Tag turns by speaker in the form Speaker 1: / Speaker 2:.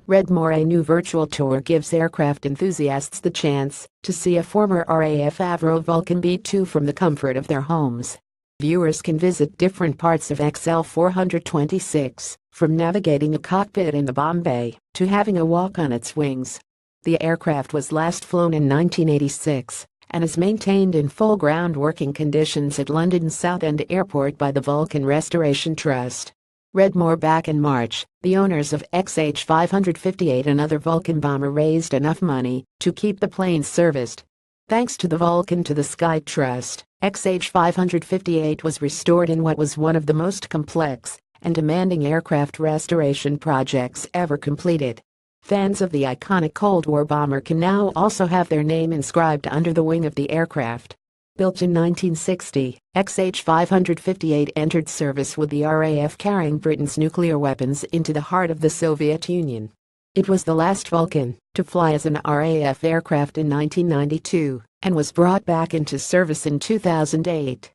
Speaker 1: Read more. A new virtual tour gives aircraft enthusiasts the chance to see a former RAF Avro Vulcan B-2 from the comfort of their homes. Viewers can visit different parts of XL426, from navigating a cockpit in the bomb bay to having a walk on its wings. The aircraft was last flown in 1986 and is maintained in full ground working conditions at London Southend Airport by the Vulcan Restoration Trust. Read more. Back in March, the owners of xl426, another Vulcan bomber, raised enough money to keep the planes serviced. Thanks to the Vulcan to the Sky Trust, xl426 was restored in what was one of the most complex and demanding aircraft restoration projects ever completed. Fans of the iconic Cold War bomber can now also have their name inscribed under the wing of the aircraft. Built in 1960, xl426 entered service with the RAF, carrying Britain's nuclear weapons into the heart of the Soviet Union. It was the last Vulcan to fly as an RAF aircraft in 1992 and was brought back into service in 2008.